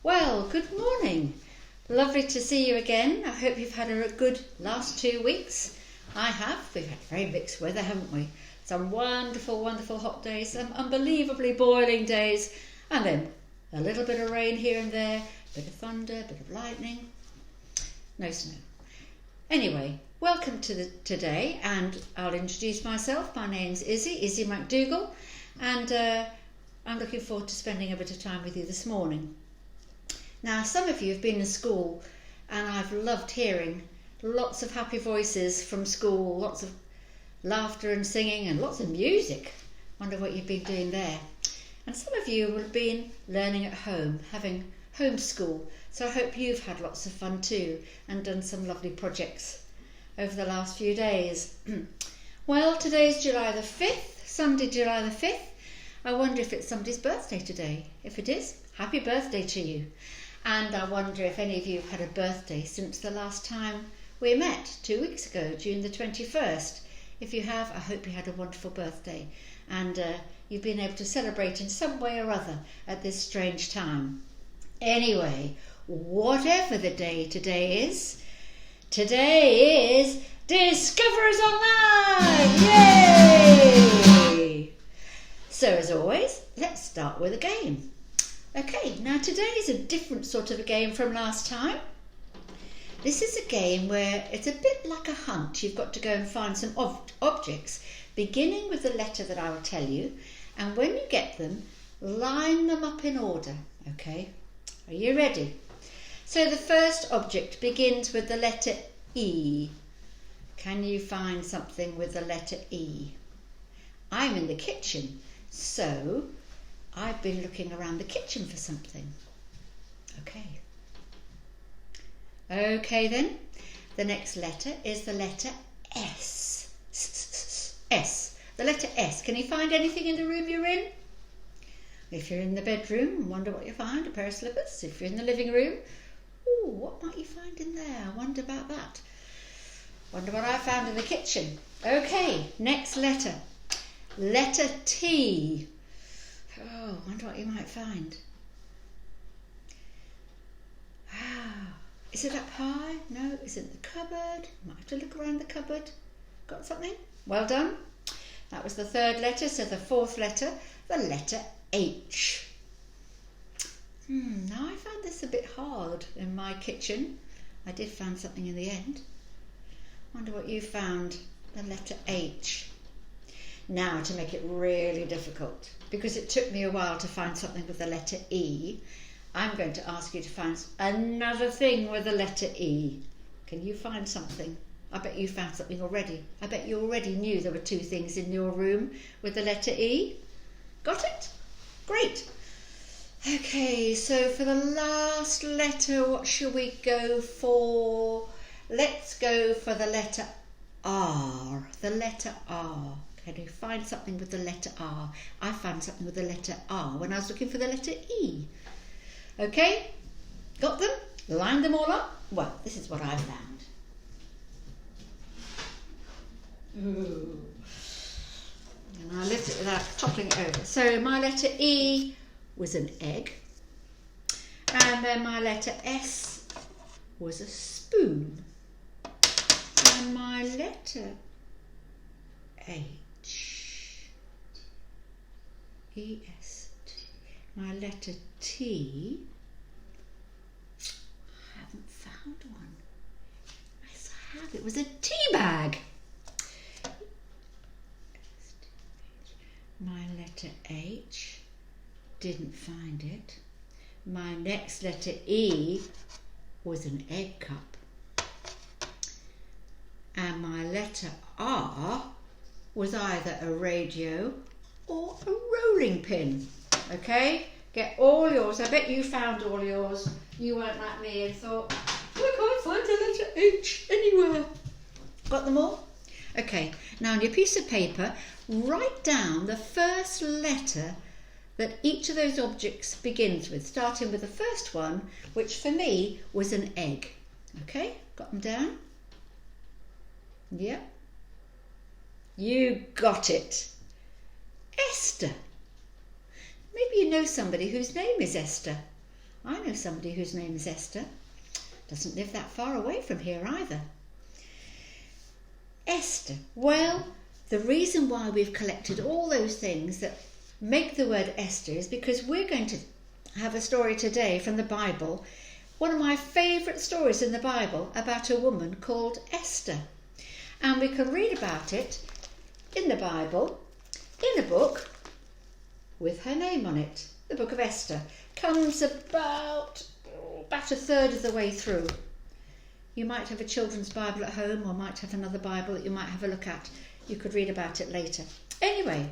Well, good morning. Lovely to see you again. I hope you've had a good last 2 weeks. I have. We've had very mixed weather, haven't we? Some wonderful, wonderful hot days, some unbelievably boiling days, and then a little bit of rain here and there, a bit of thunder, a bit of lightning. No snow. Anyway, welcome to today, and I'll introduce myself. My name's Izzy McDougall, and I'm looking forward to spending a bit of time with you this morning. Now, some of you have been in school, and I've loved hearing lots of happy voices from school, lots of laughter and singing and lots of music. Wonder what you've been doing there. And some of you have been learning at home, having homeschool. So I hope you've had lots of fun too and done some lovely projects over the last few days. Well, today's July the 5th, Sunday, July the 5th. I wonder if it's somebody's birthday today. If it is, happy birthday to you. And I wonder if any of you have had a birthday since the last time we met 2 weeks ago, June the 21st. If you have, I hope you had a wonderful birthday and you've been able to celebrate in some way or other at this strange time. Anyway, whatever the day today is Discoverers Online! Yay! So as always, let's start with a game. Okay, now today is a different sort of a game from last time. This is a game where it's a bit like a hunt. You've got to go and find some objects, beginning with the letter that I will tell you, and when you get them, line them up in order, okay? Are you ready? So the first object begins with the letter E. Can you find something with the letter E? I'm in the kitchen, so I've been looking around the kitchen for something. Okay then, the next letter is the letter S. S. The letter S. Can you find anything in the room you're in? If you're in the bedroom, wonder what you find, a pair of slippers. If you're in the living room, ooh, what might you find in there? I wonder about that. Wonder what I found in the kitchen. Okay, next letter. Letter T. Oh, wonder what you might find. Is it up high? No, it's in the cupboard. Might have to look around the cupboard. Got something? Well done. That was the third letter, so the fourth letter, the letter H. Now I found this a bit hard in my kitchen. I did find something in the end. Wonder what you found, the letter H. Now to make it really difficult, because it took me a while to find something with the letter E, I'm going to ask you to find another thing with the letter E. Can you find something? I bet you found something already. I bet you already knew there were two things in your room with the letter E. Got it? Great. Okay, so for the last letter, what shall we go for? Let's go for the letter R. The letter R. Can you find something with the letter R? I found something with the letter R when I was looking for the letter E. Okay, got them? Lined them all up? Well, this is what I found. Ooh. And I lift it without toppling it over. So my letter E was an egg. And then my letter S was a spoon. And my letter H, E-S, my letter T, I haven't found one. Yes, I have. It was a tea bag. My letter H, didn't find it. My next letter E was an egg cup. And my letter R was either a radio or a rolling pin. Okay, get all yours. I bet you found all yours. You weren't like me and thought, I can't find the letter H anywhere. Got them all? Okay, now on your piece of paper, write down the first letter that each of those objects begins with, starting with the first one, which for me was an egg. Okay, got them down? Yep. You got it. Esther. Maybe you know somebody whose name is Esther. I know somebody whose name is Esther. Doesn't live that far away from here either. Esther. Well, the reason why we've collected all those things that make the word Esther is because we're going to have a story today from the Bible, one of my favourite stories in the Bible, about a woman called Esther. And we can read about it in the Bible, in a book with her name on it. The book of Esther comes about a third of the way through. You might have a children's Bible at home, or might have another Bible that you might have a look at. You could read about it later. Anyway,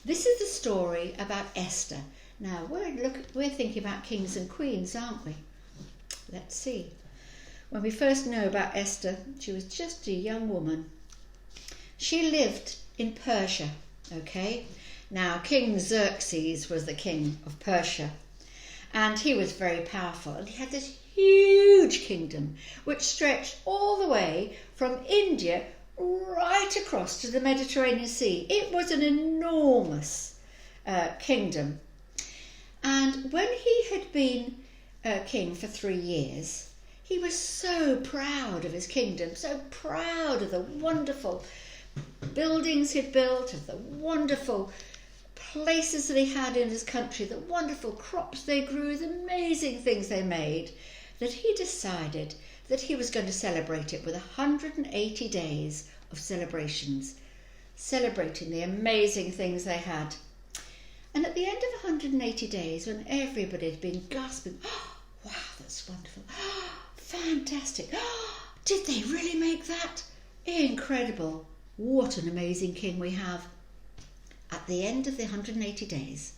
this is the story about Esther. Now, we're thinking about kings and queens, aren't we? Let's see. When we first know about Esther, she was just a young woman. She lived in Persia, okay? Now, King Xerxes was the king of Persia, and he was very powerful, and he had this huge kingdom which stretched all the way from India right across to the Mediterranean Sea. It was an enormous kingdom. And when he had been king for 3 years, he was so proud of his kingdom, so proud of the wonderful buildings he'd built, of the wonderful places that he had in his country, the wonderful crops they grew, the amazing things they made, that he decided that he was going to celebrate it with 180 days of celebrations, celebrating the amazing things they had. And at the end of 180 days, when everybody had been gasping, oh, wow, that's wonderful, oh, fantastic, oh, did they really make that? Incredible, what an amazing king we have. At the end of the 180 days,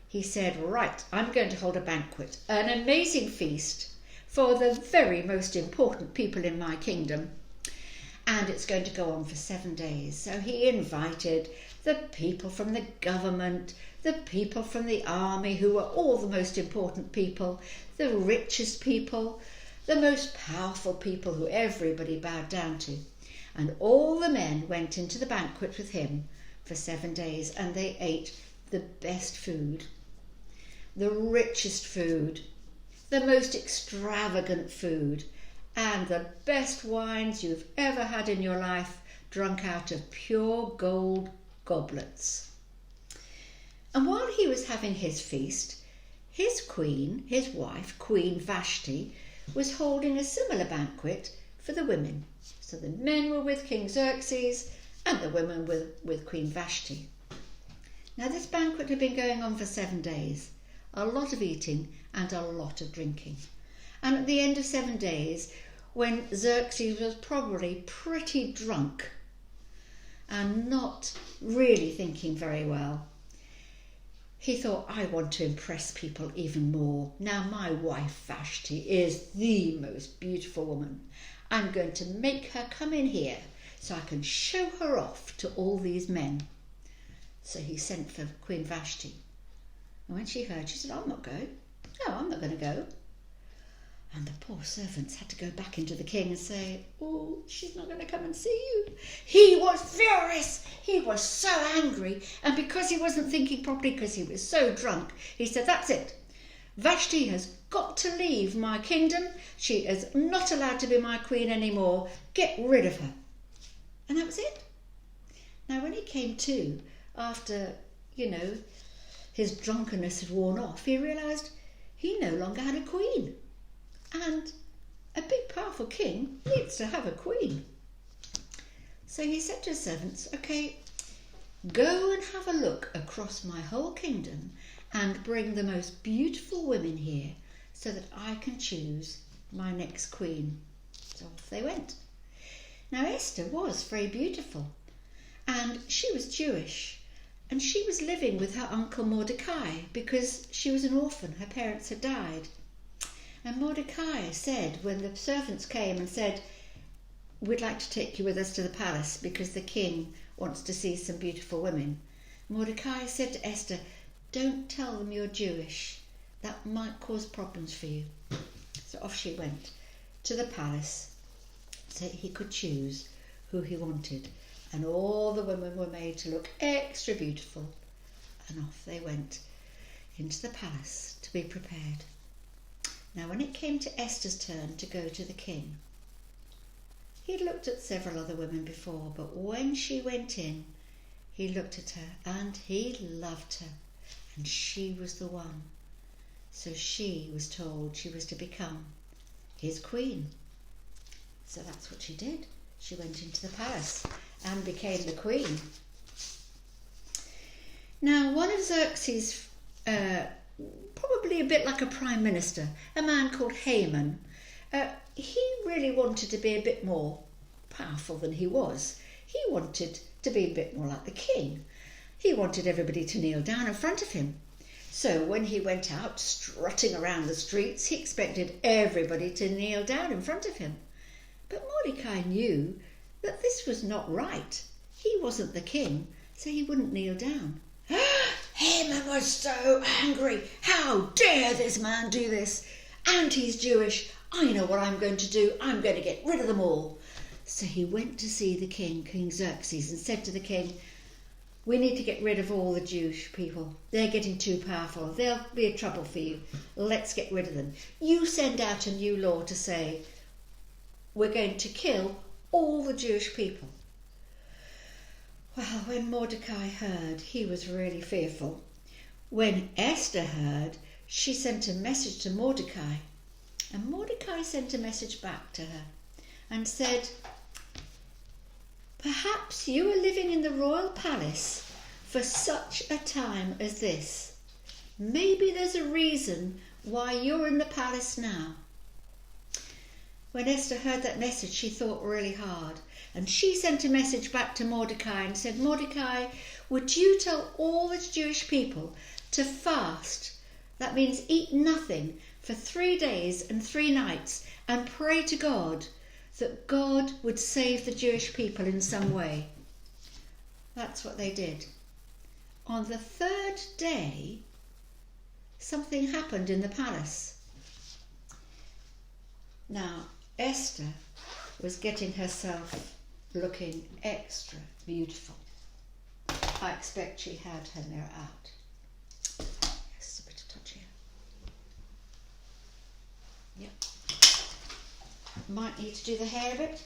he said, right, I'm going to hold a banquet, an amazing feast for the very most important people in my kingdom. And it's going to go on for 7 days. So he invited the people from the government, the people from the army, who were all the most important people, the richest people, the most powerful people who everybody bowed down to. And all the men went into the banquet with him for 7 days, and they ate the best food, the richest food, the most extravagant food, and the best wines you've ever had in your life, drunk out of pure gold goblets. And while he was having his feast, his queen, his wife, Queen Vashti, was holding a similar banquet for the women. So the men were with King Xerxes and the women were with Queen Vashti. Now this banquet had been going on for 7 days, a lot of eating and a lot of drinking. And at the end of 7 days, when Xerxes was probably pretty drunk and not really thinking very well, he thought, I want to impress people even more. Now my wife Vashti is the most beautiful woman. I'm going to make her come in here so I can show her off to all these men. So he sent for Queen Vashti. And when she heard, she said, I'm not going. No, I'm not going to go. And the poor servants had to go back into the king and say, oh, she's not going to come and see you. He was furious. He was so angry. And because he wasn't thinking properly, because he was so drunk, he said, that's it. Vashti has got to leave my kingdom. She is not allowed to be my queen anymore. Get rid of her. And that was it. Now, when he came to, after, his drunkenness had worn off, he realised he no longer had a queen. And a big, powerful king needs to have a queen. So he said to his servants, okay, go and have a look across my whole kingdom and bring the most beautiful women here so that I can choose my next queen. So off they went. Now Esther was very beautiful, and she was Jewish, and she was living with her uncle Mordecai because she was an orphan. Her parents had died. And Mordecai said, when the servants came and said, we'd like to take you with us to the palace because the king wants to see some beautiful women, Mordecai said to Esther, don't tell them you're Jewish. That might cause problems for you. So off she went to the palace so he could choose who he wanted. And all the women were made to look extra beautiful. And off they went into the palace to be prepared. Now when it came to Esther's turn to go to the king, he'd looked at several other women before, but when she went in, he looked at her and he loved her, and she was the one. So she was told she was to become his queen. So that's what she did. She went into the palace and became the queen. Now, one of Xerxes, probably a bit like a prime minister, a man called Haman, he really wanted to be a bit more powerful than he was. He wanted to be a bit more like the king. He wanted everybody to kneel down in front of him. So when he went out strutting around the streets, he expected everybody to kneel down in front of him. But Mordecai knew that this was not right. He wasn't the king, so he wouldn't kneel down. Haman was so angry. How dare this man do this? And he's Jewish. I know what I'm going to do. I'm going to get rid of them all. So he went to see the king, King Xerxes, and said to the king, we need to get rid of all the Jewish people. They're getting too powerful. They'll be a trouble for you. Let's get rid of them. You send out a new law to say we're going to kill all the Jewish people. Well, when Mordecai heard, he was really fearful. When Esther heard, she sent a message to Mordecai. And Mordecai sent a message back to her and said, perhaps you are living in the royal palace for such a time as this. Maybe there's a reason why you're in the palace now. When Esther heard that message, she thought really hard. And she sent a message back to Mordecai and said, Mordecai, would you tell all the Jewish people to fast? That means eat nothing for 3 days and 3 nights and pray to God that God would save the Jewish people in some way. That's what they did. On the 3rd day, something happened in the palace. Now, Esther was getting herself looking extra beautiful. I expect she had her mirror out. Yes, a bit of touch here. Yep. Might need to do the hair a bit.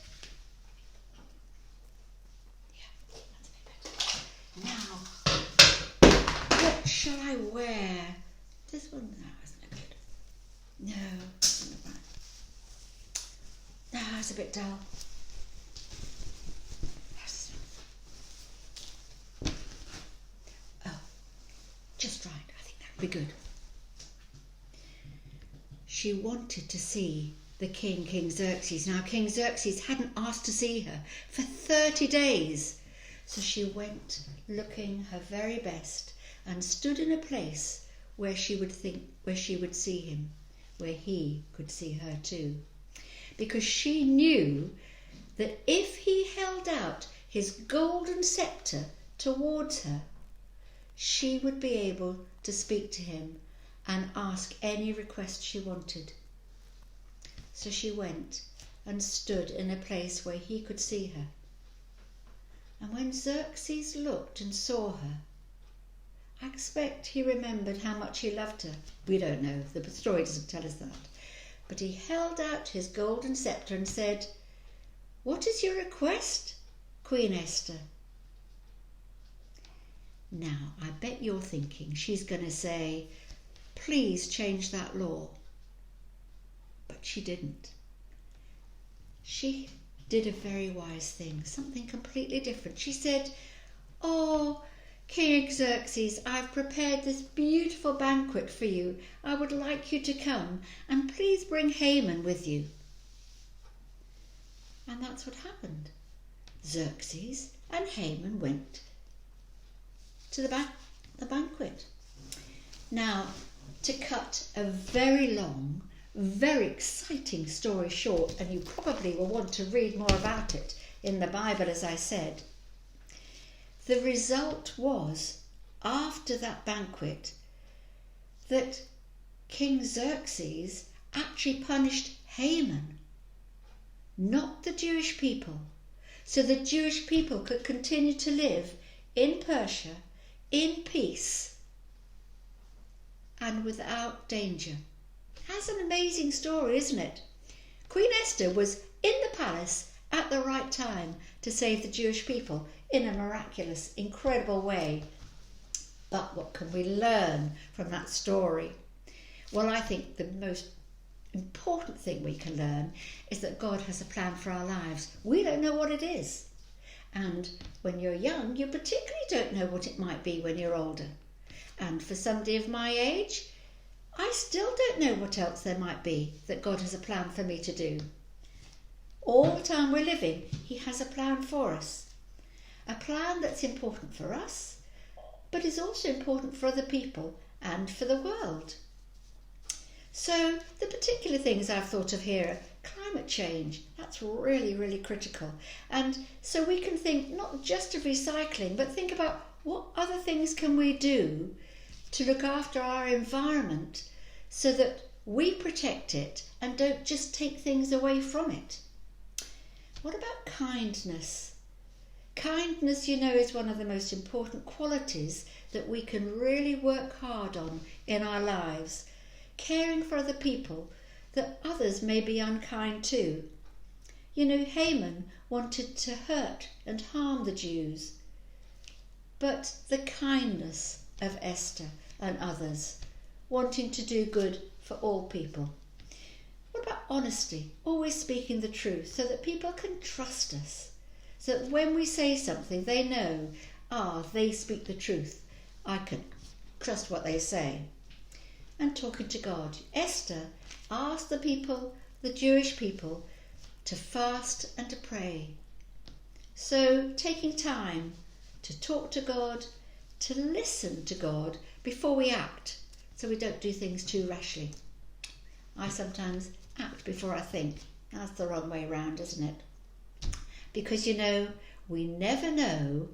Yeah, that's a bit better. Now, what shall I wear? This one, no, isn't it good? No, isn't it right? No, it's a bit dull. Oh, just right. I think that would be good. She wanted to see the king, King Xerxes. Now, King Xerxes hadn't asked to see her for 30 days. So she went looking her very best and stood in a place where she would see him, where he could see her too. Because she knew that if he held out his golden scepter towards her, she would be able to speak to him and ask any request she wanted. So she went and stood in a place where he could see her. And when Xerxes looked and saw her, I expect he remembered how much he loved her. We don't know, the story doesn't tell us that. But he held out his golden scepter and said, "What is your request, Queen Esther?" Now, I bet you're thinking she's going to say, "Please change that law." But she didn't. She did a very wise thing, something completely different. She said, "Oh, King Xerxes, I've prepared this beautiful banquet for you. I would like you to come, and please bring Haman with you." And that's what happened. Xerxes and Haman went to the banquet. Now, to cut a very long, very exciting story short, and you probably will want to read more about it in the Bible, as I said, the result was, after that banquet, that King Xerxes actually punished Haman, not the Jewish people, so the Jewish people could continue to live in Persia in peace and without danger. That's an amazing story, isn't it? Queen Esther was in the palace at the right time to save the Jewish people in a miraculous, incredible way. But what can we learn from that story? Well, I think the most important thing we can learn is that God has a plan for our lives. We don't know what it is. And when you're young, you particularly don't know what it might be when you're older. And for somebody of my age, I still don't know what else there might be that God has a plan for me to do. All the time we're living, He has a plan for us. A plan that's important for us, but is also important for other people and for the world. So the particular things I've thought of here are climate change. That's really, really critical. And so we can think not just of recycling, but think about what other things can we do to look after our environment so that we protect it and don't just take things away from it. What about kindness? Kindness, is one of the most important qualities that we can really work hard on in our lives. Caring for other people that others may be unkind to. Haman wanted to hurt and harm the Jews. But the kindness of Esther and others, wanting to do good for all people. What about honesty? Always speaking the truth so that people can trust us. So that when we say something, they know, they speak the truth. I can trust what they say. And talking to God. Esther asked the Jewish people, to fast and to pray. So taking time to talk to God, to listen to God before we act, so we don't do things too rashly. I sometimes act before I think. That's the wrong way round, isn't it? Because we never know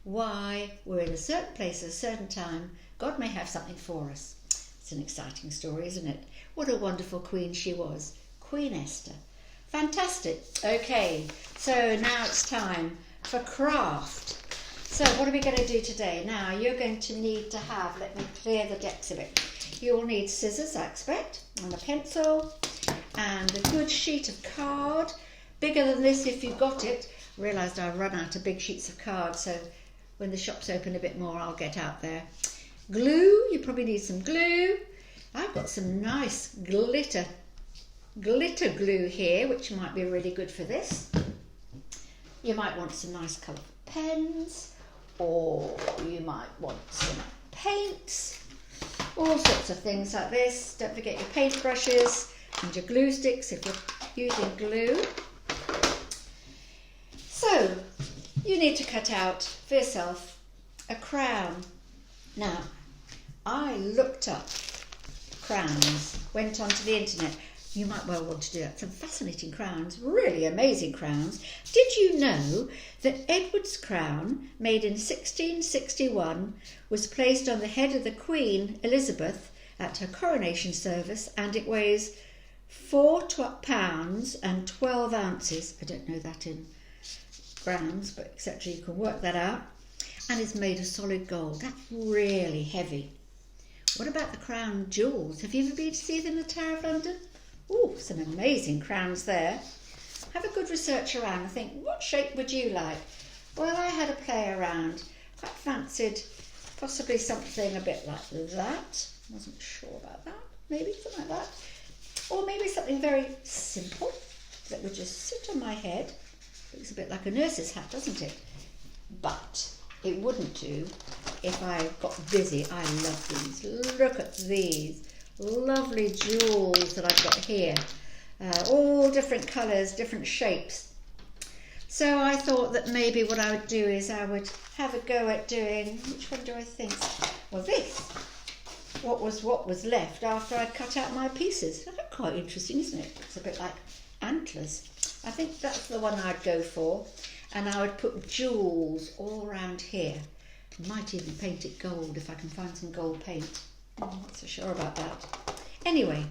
why we're in a certain place at a certain time. God may have something for us. It's an exciting story, isn't it? What a wonderful queen she was. Queen Esther. Fantastic. Okay, so now it's time for craft. So what are we going to do today? Now, you're going to need to have, let me clear the decks a bit. You'll need scissors, I expect, and a pencil, and a good sheet of card. Bigger than this if you've got it. Realised I've run out of big sheets of card, so when the shops open a bit more, I'll get out there. Glue, you probably need some glue. I've got some nice glitter glue here, which might be really good for this. You might want some nice colourful pens, or you might want some paints, all sorts of things like this. Don't forget your paint brushes and your glue sticks if you're using glue. So, you need to cut out for yourself a crown. Now, I looked up crowns, went onto the internet. You might well want to do that. Some fascinating crowns, really amazing crowns. Did you know that Edward's crown, made in 1661, was placed on the head of the Queen Elizabeth at her coronation service, and it weighs £4 and 12 ounces. I don't know that in grams, but etc. You can work that out. And it's made of solid gold. That's really heavy. What about the crown jewels? Have you ever been to see them in the Tower of London? Oh, some amazing crowns there. Have a good research around and think, what shape would you like? Well, I had a play around. Quite fancied possibly something a bit like that. Wasn't sure about that. Maybe something like that. Or maybe something very simple that would just sit on my head. Looks a bit like a nurse's hat, doesn't it? But it wouldn't do if I got busy. I love these. Look at these lovely jewels that I've got here. All different colours, different shapes. So I thought that maybe what I would do is I would have a go at doing, which one do I think? Well, this. What was left after I'd cut out my pieces. That's quite interesting, isn't it? It's a bit like antlers. I think that's the one I'd go for. And I would put jewels all around here. Might even paint it gold if I can find some gold paint. I'm not so sure about that. Anyway,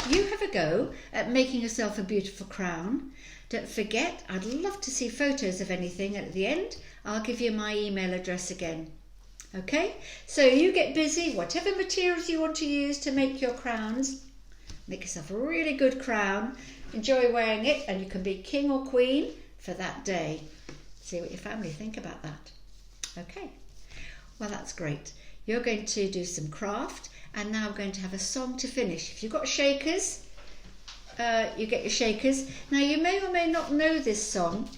you have a go at making yourself a beautiful crown. Don't forget, I'd love to see photos of anything. At the end, I'll give you my email address again. Okay, so you get busy, whatever materials you want to use to make your crowns, Make yourself a really good crown. Enjoy wearing it, and you can be king or queen for that day. See what your family think about that. Okay, well, that's great. You're going to do some craft, and now we're going to have a song to finish. If you've got shakers, you get your shakers. Now, you may or may not know this song.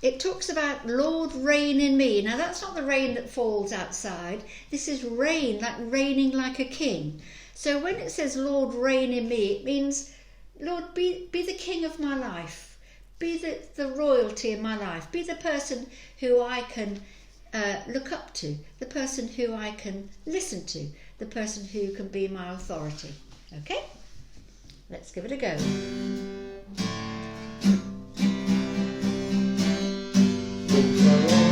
It talks about Lord, reign in me. Now, that's not the rain that falls outside. This is rain, like reigning like a king. So when it says, Lord, reign in me, it means, Lord, be the king of my life. Be the royalty in my life. Be the person who I can look up to. The person who I can listen to. The person who can be my authority. Okay? Let's give it a go.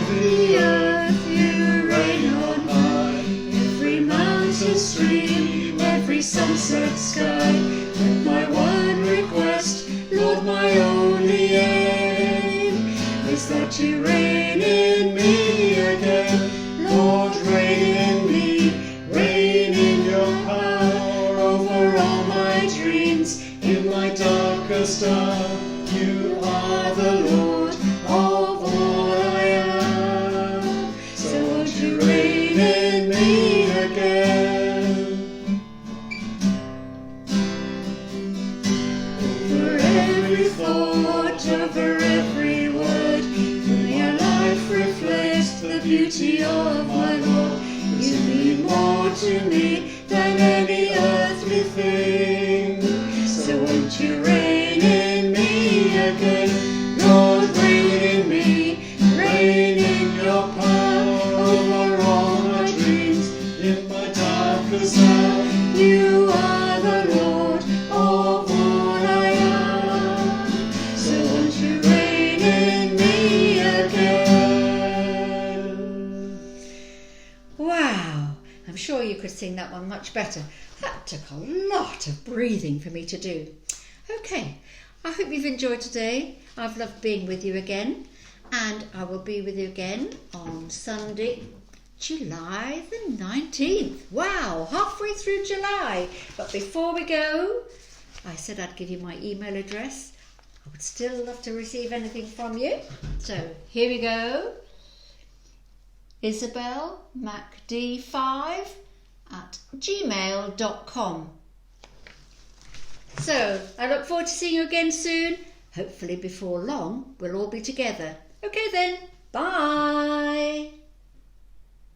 The earth you reign on high, every mountain stream, every sunset sky. Let my one request, Lord, my only aim, is that you reign in me again. Lord, reign in me, reign in your power over all my dreams. In my darkest hour, you are the Lord of all I am. So won't you reign in me again? Over every thought, over every word, may your life reflect the beauty of my Lord. You mean more to me than any earthly thing. So won't you reign in me again? Lord, reign in me, reign in your power over all my dreams. In my darkest hour, you are the Lord of all I am. So won't you reign in me again? Wow, I'm sure you could sing that one much better. That took a lot of breathing for me to do. Okay, I hope you've enjoyed today. I've loved being with you again, and I will be with you again on Sunday, July the 19th. Wow, halfway through July. But before we go, I said I'd give you my email address. I would still love to receive anything from you. So here we go. isabelmacd5@gmail.com. So I look forward to seeing you again soon. Hopefully before long we'll all be together. Okay then, bye.